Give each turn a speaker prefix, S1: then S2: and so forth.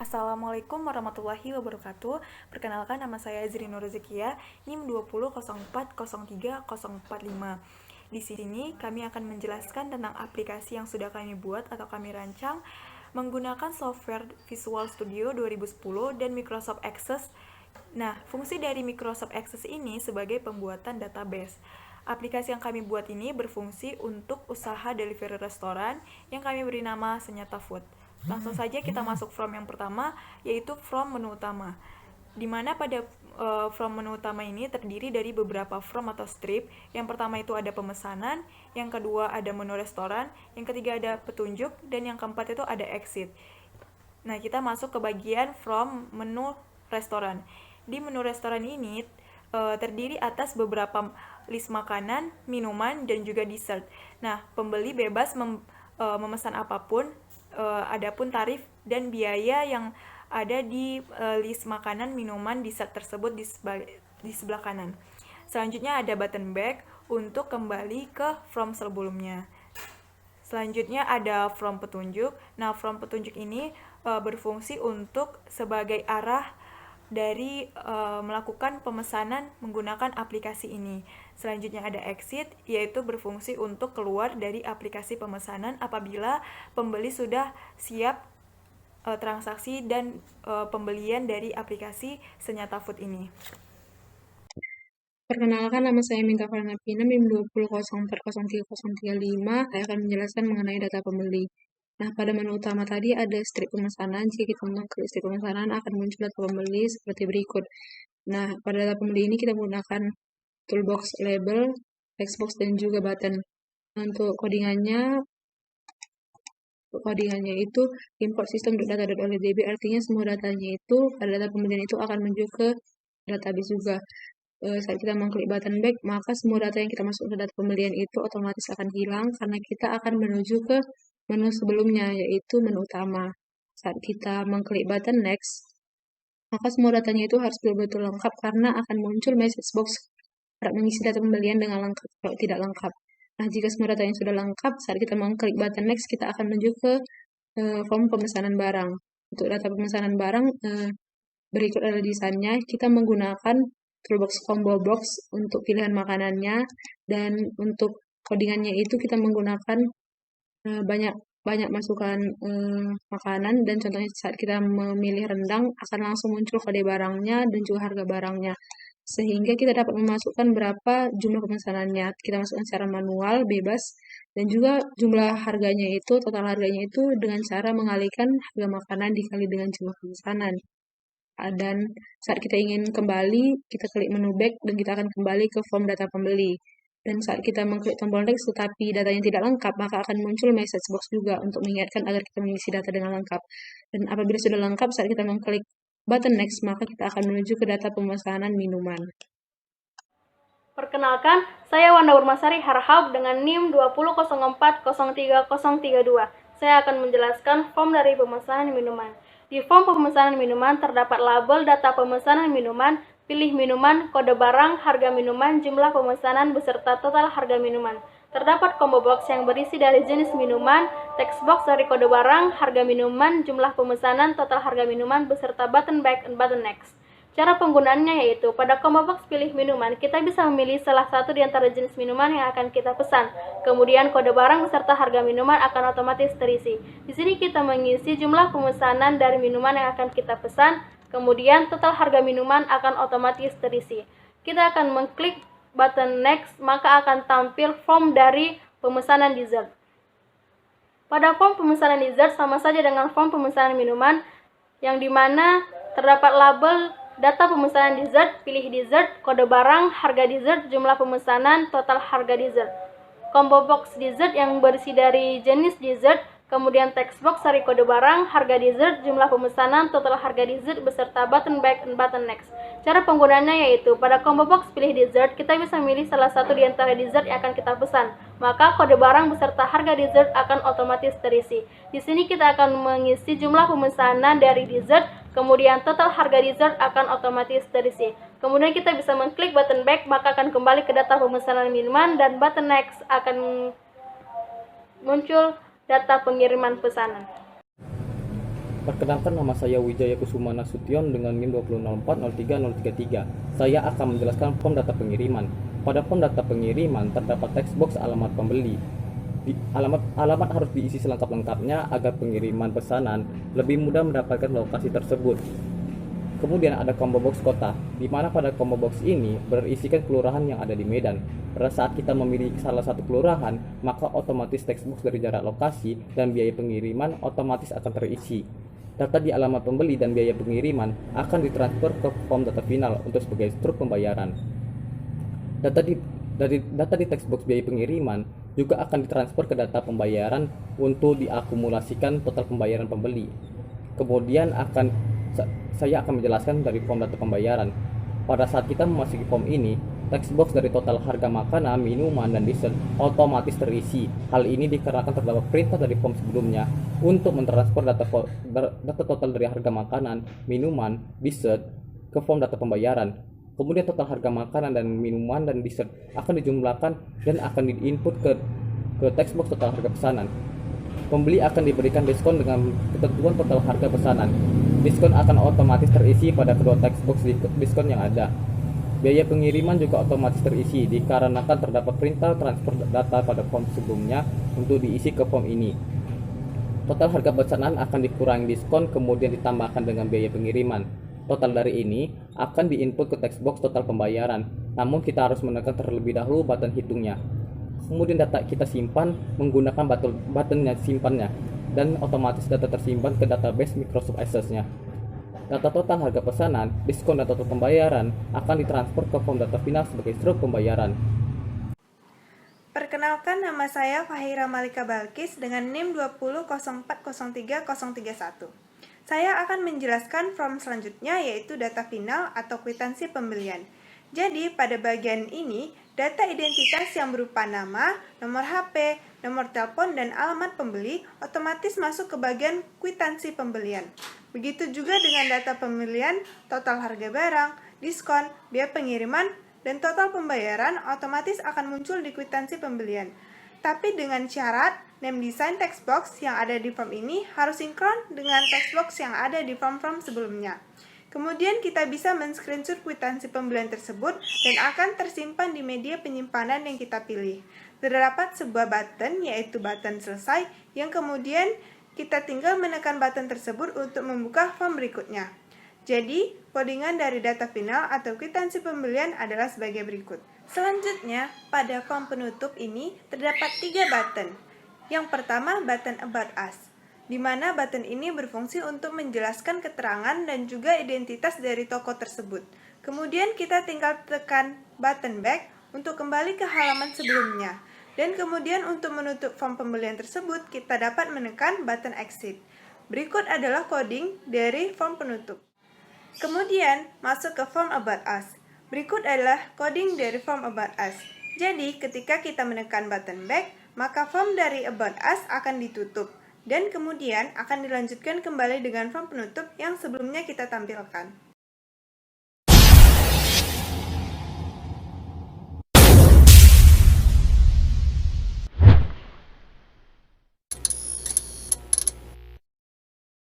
S1: Assalamualaikum warahmatullahi wabarakatuh. Perkenalkan, nama saya Azri Nur Zekia, NIM 2004030045. Di sini kami akan menjelaskan tentang aplikasi yang sudah kami buat atau kami rancang menggunakan software Visual Studio 2010 dan Microsoft Access. Nah, fungsi dari Microsoft Access ini sebagai pembuatan database. Aplikasi yang kami buat ini berfungsi untuk usaha delivery restoran yang kami beri nama Senyata Food. Langsung saja kita masuk from yang pertama, yaitu from menu utama. Di mana pada from menu utama ini terdiri dari beberapa from atau strip. Yang pertama itu ada pemesanan, yang kedua ada menu restoran, yang ketiga ada petunjuk, dan yang keempat itu ada exit. Nah, kita masuk ke bagian from menu restoran. Di menu restoran ini terdiri atas beberapa list makanan, minuman, dan juga dessert. Nah, pembeli bebas memesan apapun, adapun tarif dan biaya yang ada di list makanan, minuman, dessert tersebut di sebelah kanan. Selanjutnya ada button back untuk kembali ke from sebelumnya. Selanjutnya ada from petunjuk. Nah, from petunjuk ini berfungsi untuk sebagai arah dari melakukan pemesanan menggunakan aplikasi ini. Selanjutnya ada exit, yaitu berfungsi untuk keluar dari aplikasi pemesanan apabila pembeli sudah siap transaksi dan pembelian dari aplikasi Senyata Food ini.
S2: Perkenalkan, nama saya Minta Farnapina, NIM 2004030035. Saya akan menjelaskan mengenai data pembeli. Nah, pada menu utama tadi ada strip pemesanan. Jika kita mengklik strip pemesanan, akan muncul data pembeli seperti berikut. Nah, pada data pembeli ini kita menggunakan toolbox label, textbox, dan juga button. Untuk codingannya itu import system.data.oltdb, artinya semua datanya itu pada data pembelian itu akan menuju ke database juga. Saat kita mengklik button back, maka semua data yang kita masuk ke data pembelian itu otomatis akan hilang karena kita akan menuju ke menu sebelumnya, yaitu menu utama. Saat kita mengklik button next, maka semua datanya itu harus betul-betul lengkap karena akan muncul message box harap mengisi data pembelian dengan lengkap kalau tidak lengkap. Nah, jika semua datanya sudah lengkap, saat kita mengklik button next, kita akan menuju ke form pemesanan barang. Untuk data pemesanan barang, berikut adalah desainnya. Kita menggunakan toolbox combo box untuk pilihan makanannya, dan untuk codingannya itu kita menggunakan banyak masukan makanan, dan contohnya saat kita memilih rendang akan langsung muncul kode barangnya dan juga harga barangnya, sehingga kita dapat memasukkan berapa jumlah pemesanannya. Kita masukkan secara manual, bebas, dan juga jumlah harganya itu, total harganya itu dengan cara mengalihkan harga makanan dikali dengan jumlah pemesanan. Dan saat kita ingin kembali, kita klik menu back dan kita akan kembali ke form data pembeli. Dan saat kita mengklik tombol next tetapi datanya tidak lengkap, maka akan muncul message box juga untuk mengingatkan agar kita mengisi data dengan lengkap. Dan apabila sudah lengkap, saat kita mengklik button next, maka kita akan menuju ke data pemesanan minuman.
S3: Perkenalkan, saya Wanda Urmasari Harhab dengan NIM 2004030032. Saya akan menjelaskan form dari pemesanan minuman. Di form pemesanan minuman terdapat label data pemesanan minuman, pilih minuman, kode barang, harga minuman, jumlah pemesanan beserta total harga minuman. Terdapat combo box yang berisi dari jenis minuman, text box dari kode barang, harga minuman, jumlah pemesanan, total harga minuman beserta button back dan button next. Cara penggunaannya yaitu pada combo box pilih minuman, kita bisa memilih salah satu di antara jenis minuman yang akan kita pesan. Kemudian kode barang beserta harga minuman akan otomatis terisi. Di sini kita mengisi jumlah pemesanan dari minuman yang akan kita pesan. Kemudian total harga minuman akan otomatis terisi. Kita akan mengklik button next, maka akan tampil form dari pemesanan dessert. Pada form pemesanan dessert sama saja dengan form pemesanan minuman, yang dimana terdapat label data pemesanan dessert, pilih dessert, kode barang, harga dessert, jumlah pemesanan, total harga dessert. Combo box dessert yang berisi dari jenis dessert, kemudian text box dari kode barang, harga dessert, jumlah pemesanan, total harga dessert, beserta button back dan button next. Cara penggunaannya yaitu pada combo box pilih dessert, kita bisa memilih salah satu di antara dessert yang akan kita pesan. Maka kode barang beserta harga dessert akan otomatis terisi. Di sini kita akan mengisi jumlah pemesanan dari dessert, kemudian total harga dessert akan otomatis terisi. Kemudian kita bisa mengklik button back, maka akan kembali ke data pemesanan minuman, dan button next akan muncul data pengiriman pesanan.
S4: Perkenalkan, nama saya Wijaya Kusuma Nasution dengan NIM 200403033. Saya akan menjelaskan form data pengiriman. Pada form data pengiriman terdapat text box alamat pembeli. Alamat harus diisi selengkap-lengkapnya agar pengiriman pesanan lebih mudah mendapatkan lokasi tersebut. Kemudian ada combo box kota, di mana pada combo box ini berisikan kelurahan yang ada di Medan. Pada saat kita memilih salah satu kelurahan, maka otomatis text box dari jarak lokasi dan biaya pengiriman otomatis akan terisi. Data di alamat pembeli dan biaya pengiriman akan ditransfer ke form data final untuk sebagai struk pembayaran. Data di text box biaya pengiriman juga akan ditransfer ke data pembayaran untuk diakumulasikan total pembayaran pembeli. Kemudian saya akan menjelaskan dari form data pembayaran. Pada saat kita memasuki form ini, text box dari total harga makanan, minuman, dan dessert otomatis terisi. Hal ini dikarenakan terdapat perintah dari form sebelumnya untuk mentransfer data total dari harga makanan, minuman, dessert ke form data pembayaran. Kemudian total harga makanan dan minuman dan dessert akan dijumlahkan dan akan diinput ke text box total harga pesanan. Pembeli akan diberikan diskon dengan ketentuan total harga pesanan. Diskon akan otomatis terisi pada kedua text box diskon yang ada. Biaya pengiriman juga otomatis terisi dikarenakan terdapat perintah transfer data pada form sebelumnya untuk diisi ke form ini. Total harga pesanan akan dikurangi diskon kemudian ditambahkan dengan biaya pengiriman. Total dari ini akan diinput ke text box total pembayaran, namun kita harus menekan terlebih dahulu button hitungnya. Kemudian data kita simpan menggunakan buttonnya simpannya, dan otomatis data tersimpan ke database Microsoft Access-nya. Data total harga pesanan, diskon, dan total pembayaran akan ditransfer ke form data final sebagai struk pembayaran.
S1: Perkenalkan, nama saya Fahira Malika Balkis dengan NIM 200403031. Saya akan menjelaskan form selanjutnya, yaitu data final atau kwitansi pembelian. Jadi, pada bagian ini, data identitas yang berupa nama, nomor HP, nomor telepon, dan alamat pembeli otomatis masuk ke bagian kwitansi pembelian. Begitu juga dengan data pembelian, total harga barang, diskon, biaya pengiriman, dan total pembayaran otomatis akan muncul di kwitansi pembelian. Tapi dengan syarat, name design text box yang ada di form ini harus sinkron dengan text box yang ada di form-form sebelumnya. Kemudian kita bisa men-screenshot kwitansi pembelian tersebut dan akan tersimpan di media penyimpanan yang kita pilih. Terdapat sebuah button, yaitu button selesai, yang kemudian kita tinggal menekan button tersebut untuk membuka form berikutnya. Jadi, codingan dari data final atau kwitansi pembelian adalah sebagai berikut. Selanjutnya, pada form penutup ini terdapat 3 button. Yang pertama, button About Us, di mana button ini berfungsi untuk menjelaskan keterangan dan juga identitas dari toko tersebut. Kemudian kita tinggal tekan button Back untuk kembali ke halaman sebelumnya. Dan kemudian untuk menutup form pembelian tersebut, kita dapat menekan button Exit. Berikut adalah coding dari form penutup. Kemudian, masuk ke form About Us. Berikut adalah coding dari form About Us. Jadi, ketika kita menekan button Back, maka form dari About Us akan ditutup. Dan kemudian akan dilanjutkan kembali dengan form penutup yang sebelumnya kita tampilkan.